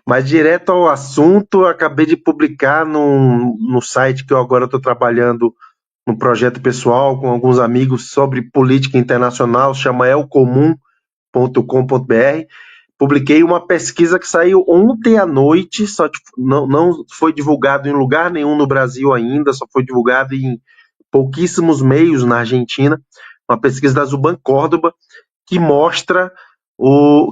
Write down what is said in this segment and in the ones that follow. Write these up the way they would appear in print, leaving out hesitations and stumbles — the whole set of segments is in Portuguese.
Mas direto ao assunto, acabei de publicar no site que eu agora estou trabalhando no projeto pessoal com alguns amigos sobre política internacional, chama elcomum.com.br. Publiquei uma pesquisa que saiu ontem à noite, só não foi divulgado em lugar nenhum no Brasil ainda, só foi divulgado em pouquíssimos meios na Argentina, uma pesquisa da Zuban Córdoba, que mostra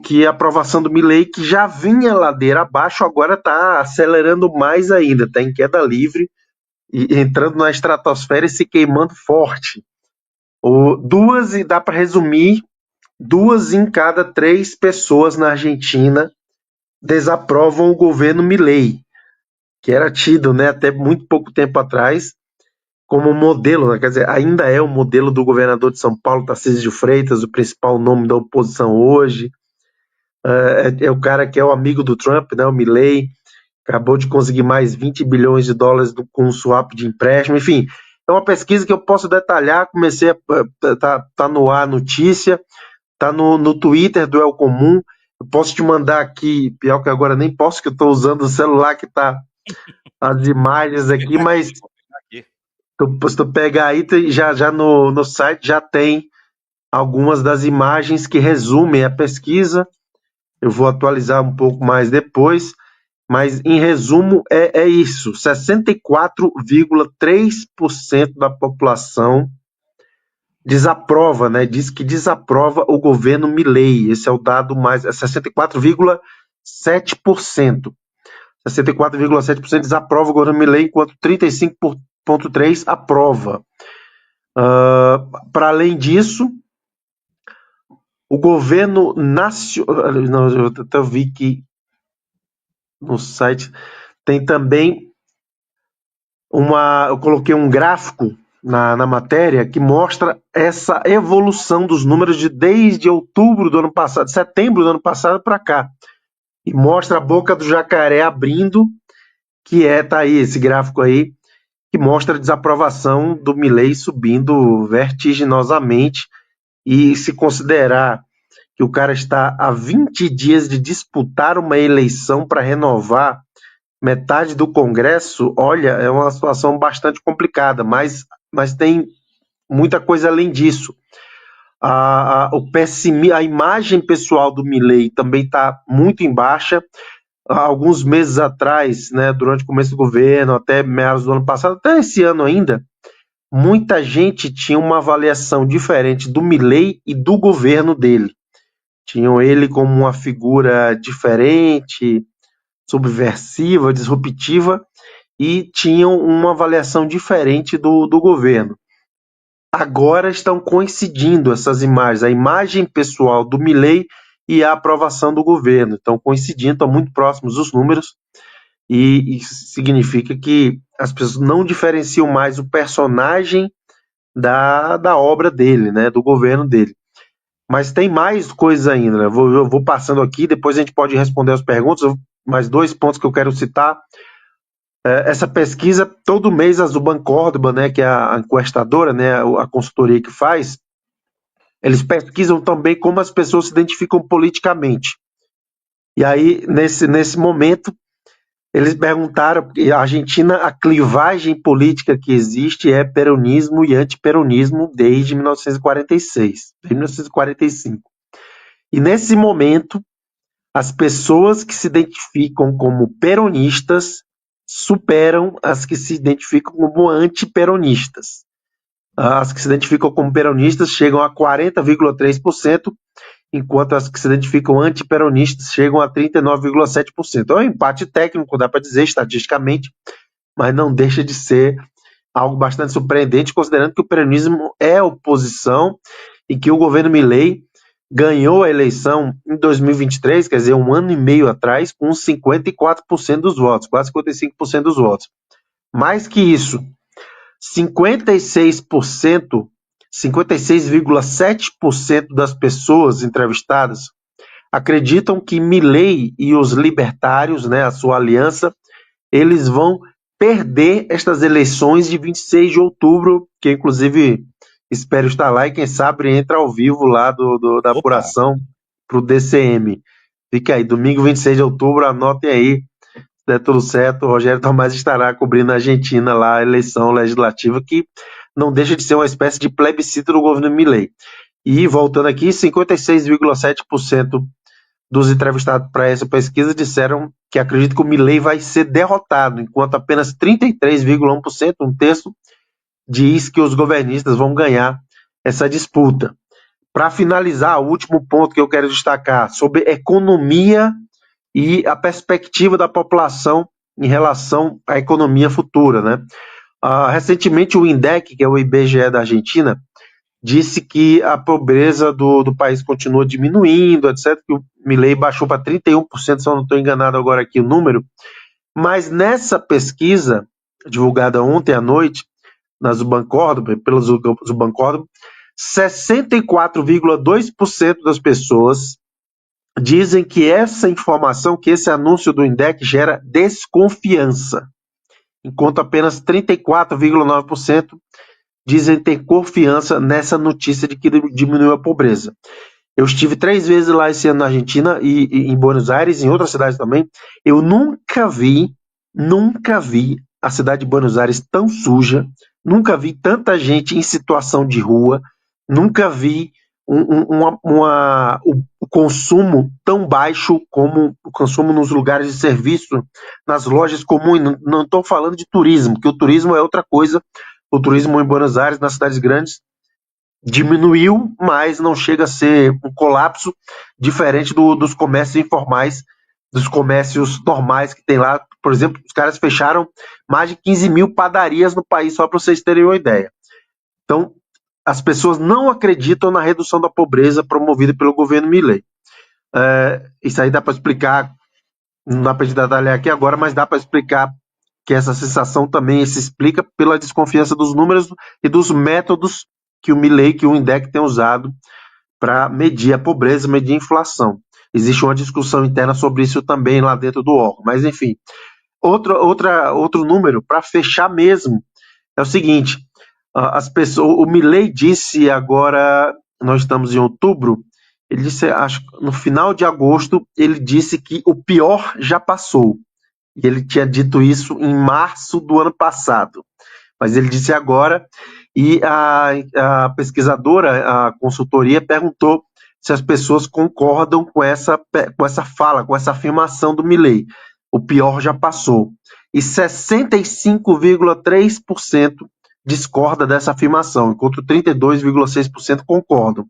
que a aprovação do Milei, que já vinha ladeira abaixo, agora está acelerando mais ainda, está em queda livre, e entrando na estratosfera e se queimando forte. E dá para resumir, 2 em cada 3 pessoas na Argentina desaprovam o governo Milei, que era tido, né, até muito pouco tempo atrás como modelo, né, quer dizer, ainda é o modelo do governador de São Paulo, Tarcísio de Freitas, o principal nome da oposição hoje. É o cara que é o amigo do Trump, né, o Milei, acabou de conseguir mais 20 bilhões de dólares com um swap de empréstimo, enfim. É uma pesquisa que eu posso detalhar, tá no ar a notícia, tá no Twitter do El Comum, eu posso te mandar aqui, pior que agora nem posso, que eu estou usando o celular que tá as imagens aqui, mas se tu pegar aí, já no site já tem algumas das imagens que resumem a pesquisa. Eu vou atualizar um pouco mais depois, mas em resumo é isso: 64,3% da população desaprova, né? Diz que desaprova o governo Milei. Esse é o dado mais, é 64,7%. 64,7% desaprova o governo Milei, enquanto 35,3% aprova. Para além disso, o governo nacional. Não, eu até vi que no site tem também eu coloquei um gráfico na matéria que mostra essa evolução dos números desde outubro do ano passado, setembro do ano passado para cá. E mostra a boca do jacaré abrindo, tá aí esse gráfico aí, que mostra a desaprovação do Milei subindo vertiginosamente. E se considerar que o cara está há 20 dias de disputar uma eleição para renovar metade do Congresso, olha, é uma situação bastante complicada, mas tem muita coisa além disso. A imagem pessoal do Milei também está muito em baixa. Há alguns meses atrás, né, durante o começo do governo, até meados do ano passado, até esse ano ainda, muita gente tinha uma avaliação diferente do Milei e do governo dele. Tinham ele como uma figura diferente, subversiva, disruptiva, e tinham uma avaliação diferente do governo. Agora estão coincidindo essas imagens, a imagem pessoal do Milei e a aprovação do governo. Estão coincidindo, estão muito próximos os números, e isso significa que as pessoas não diferenciam mais o personagem da obra dele, né, do governo dele. Mas tem mais coisas ainda, né? Eu vou passando aqui, depois a gente pode responder as perguntas. Mais 2 pontos que eu quero citar. Essa pesquisa, todo mês a Zuban Córdoba, né, que é a encuestadora, né, a consultoria que faz, eles pesquisam também como as pessoas se identificam politicamente. E aí, nesse momento, eles perguntaram, porque a Argentina, a clivagem política que existe é peronismo e antiperonismo desde 1946, desde 1945. E nesse momento, as pessoas que se identificam como peronistas superam as que se identificam como antiperonistas. As que se identificam como peronistas chegam a 40,3%, enquanto as que se identificam antiperonistas chegam a 39,7%. É um empate técnico, dá para dizer, estatisticamente, mas não deixa de ser algo bastante surpreendente, considerando que o peronismo é oposição e que o governo Milei ganhou a eleição em 2023, quer dizer, um ano e meio atrás, com 54% dos votos, quase 55% dos votos. Mais que isso, 56%, 56,7% das pessoas entrevistadas acreditam que Milei e os libertários, né, a sua aliança, eles vão perder estas eleições de 26 de outubro, que inclusive espero estar lá e quem sabe entra ao vivo lá da apuração para o DCM. Fica aí, domingo 26 de outubro, anotem aí, se der tudo certo, o Rogério Tomás estará cobrindo a Argentina lá, a eleição legislativa, que não deixa de ser uma espécie de plebiscito do governo Milei. E, voltando aqui, 56,7% dos entrevistados para essa pesquisa disseram que acreditam que o Milei vai ser derrotado, enquanto apenas 33,1%, um terço, diz que os governistas vão ganhar essa disputa. Para finalizar, o último ponto que eu quero destacar sobre economia e a perspectiva da população em relação à economia futura, né? Recentemente, o INDEC, que é o IBGE da Argentina, disse que a pobreza do país continua diminuindo, etc. Que o Milei baixou para 31%, se eu não estou enganado agora aqui o número. Mas nessa pesquisa, divulgada ontem à noite, na Zubancórdoba, pela Zubancórdoba, 64,2% das pessoas dizem que essa informação, que esse anúncio do INDEC gera desconfiança, enquanto apenas 34,9% dizem ter confiança nessa notícia de que diminuiu a pobreza. Eu estive 3 vezes lá esse ano na Argentina e em Buenos Aires, em outras cidades também. Eu nunca vi a cidade de Buenos Aires tão suja, nunca vi tanta gente em situação de rua, nunca vi o consumo tão baixo como o consumo nos lugares de serviço, nas lojas comuns. Não estou falando de turismo, que o turismo é outra coisa. O turismo em Buenos Aires, nas cidades grandes, diminuiu, mas não chega a ser um colapso diferente dos comércios informais, dos comércios normais que tem lá. Por exemplo, os caras fecharam mais de 15 mil padarias no país, só para vocês terem uma ideia. Então, as pessoas não acreditam na redução da pobreza promovida pelo governo Milei. Isso aí dá para explicar, não dá para detalhar aqui agora, mas dá para explicar que essa sensação também se explica pela desconfiança dos números e dos métodos que o Milei, que o INDEC tem usado para medir a pobreza, medir a inflação. Existe uma discussão interna sobre isso também lá dentro do órgão. Mas, enfim, outro número, para fechar mesmo, é o seguinte: o Milei disse agora, nós estamos em outubro, ele disse, acho no final de agosto, ele disse que o pior já passou. E ele tinha dito isso em março do ano passado. Mas ele disse agora, e a pesquisadora, a consultoria, perguntou se as pessoas concordam com essa fala, com essa afirmação do Milei. O pior já passou. E 65,3% discorda dessa afirmação, enquanto 32,6% concordam.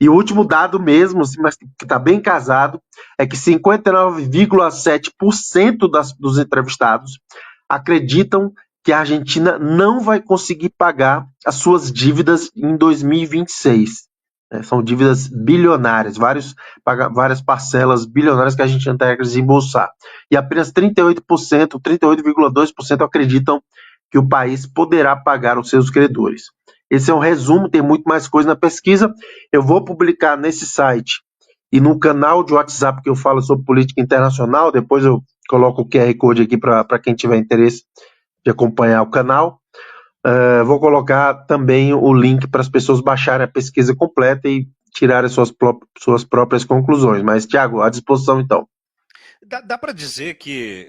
E o último dado mesmo, mas que está bem casado, é que 59,7% dos entrevistados acreditam que a Argentina não vai conseguir pagar as suas dívidas em 2026. São dívidas bilionárias, várias parcelas bilionárias que a Argentina tem que desembolsar. E apenas 38,2% acreditam que o país poderá pagar os seus credores. Esse é um resumo, tem muito mais coisa na pesquisa. Eu vou publicar nesse site e no canal de WhatsApp que eu falo sobre política internacional. Depois eu coloco o QR Code aqui para quem tiver interesse de acompanhar o canal. Vou colocar também o link para as pessoas baixarem a pesquisa completa e tirarem suas próprias conclusões. Mas, Thiago, à disposição então. Dá para dizer que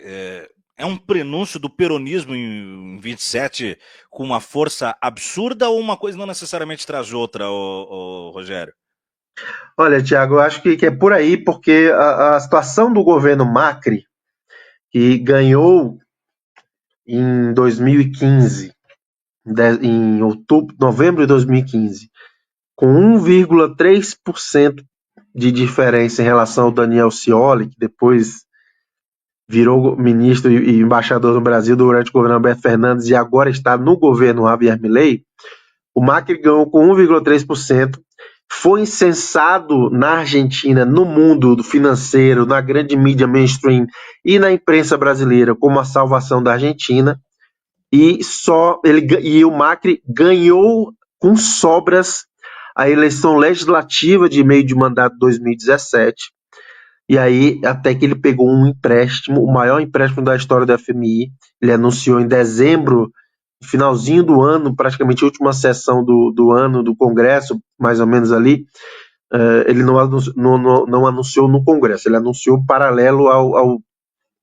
é um prenúncio do peronismo em 27 com uma força absurda ou uma coisa não necessariamente traz outra, Rogério? Olha, Thiago, eu acho que é por aí, porque a situação do governo Macri, que ganhou em 2015, em novembro de 2015, com 1,3% de diferença em relação ao Daniel Scioli, que depois virou ministro e embaixador no Brasil durante o governo Alberto Fernandes e agora está no governo Javier Milei. O Macri ganhou com 1,3%, foi incensado na Argentina, no mundo do financeiro, na grande mídia mainstream e na imprensa brasileira como a salvação da Argentina. E o Macri ganhou com sobras a eleição legislativa de meio de mandato de 2017. E aí, até que ele pegou um empréstimo, o maior empréstimo da história do FMI. Ele anunciou em dezembro, finalzinho do ano, praticamente a última sessão do ano do Congresso, mais ou menos ali, ele não anunciou no Congresso, ele anunciou paralelo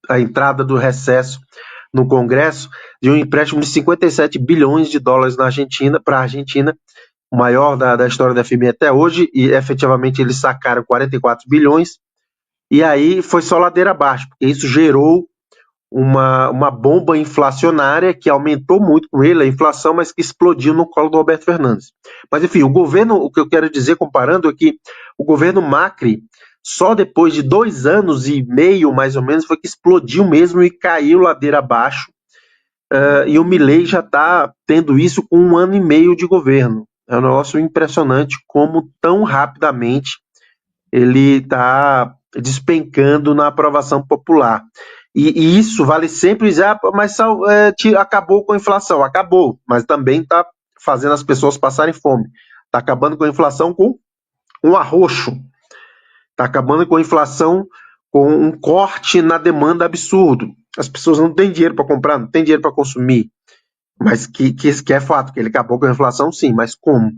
à entrada do recesso no Congresso de um empréstimo de 57 bilhões de dólares na Argentina, para a Argentina, o maior da história da FMI até hoje, e efetivamente eles sacaram 44 bilhões, e aí foi só ladeira abaixo, porque isso gerou uma bomba inflacionária que aumentou muito com ele a inflação, mas que explodiu no colo do Alberto Fernandes. Mas enfim, o governo, o que eu quero dizer comparando é que o governo Macri, só depois de 2 anos e meio, mais ou menos, foi que explodiu mesmo e caiu ladeira abaixo. E o Milei já está tendo isso com 1 ano e meio de governo. É um negócio impressionante como tão rapidamente ele está despencando na aprovação popular. E isso vale sempre dizer, mas acabou com a inflação. Acabou, mas também está fazendo as pessoas passarem fome. Está acabando com a inflação com um arroxo. Está acabando com a inflação com um corte na demanda absurdo. As pessoas não têm dinheiro para comprar, não têm dinheiro para consumir. Mas que é fato, que ele acabou com a inflação, sim, mas como?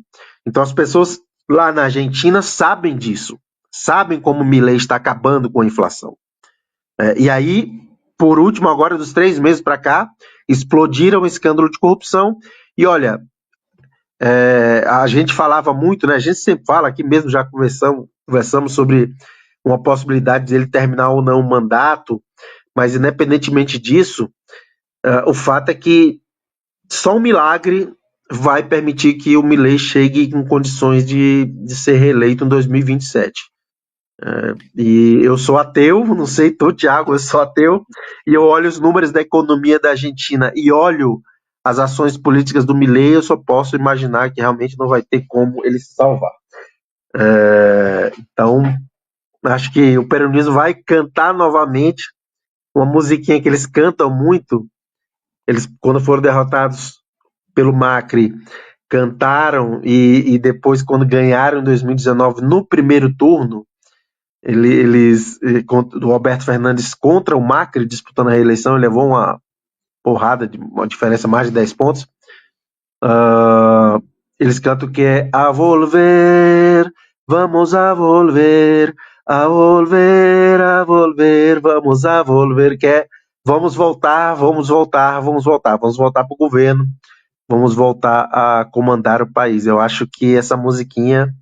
Então as pessoas lá na Argentina sabem disso, sabem como o Milei está acabando com a inflação. E aí, por último, agora dos 3 meses para cá, explodiram o escândalo de corrupção. E olha, a gente falava muito, né? A gente sempre fala, aqui mesmo já conversamos sobre uma possibilidade de ele terminar ou não o mandato, mas independentemente disso, o fato é que só um milagre vai permitir que o Milei chegue em condições de ser reeleito em 2027. E eu sou ateu, não sei tu, Thiago, eu sou ateu, e eu olho os números da economia da Argentina e olho as ações políticas do Milei, eu só posso imaginar que realmente não vai ter como ele se salvar. Então, acho que o peronismo vai cantar novamente uma musiquinha que eles cantam muito. Eles, quando foram derrotados pelo Macri, cantaram, e depois, quando ganharam em 2019, no primeiro turno, o Alberto Fernandes contra o Macri, disputando a reeleição, ele levou uma porrada, uma diferença mais de 10 pontos. Eles cantam que é a volver, vamos a volver, a volver, a volver, vamos a volver, que é vamos voltar, vamos voltar, vamos voltar, vamos voltar para o governo, vamos voltar a comandar o país. Eu acho que essa musiquinha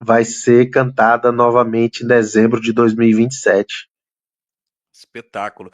vai ser cantada novamente em dezembro de 2027. Espetáculo.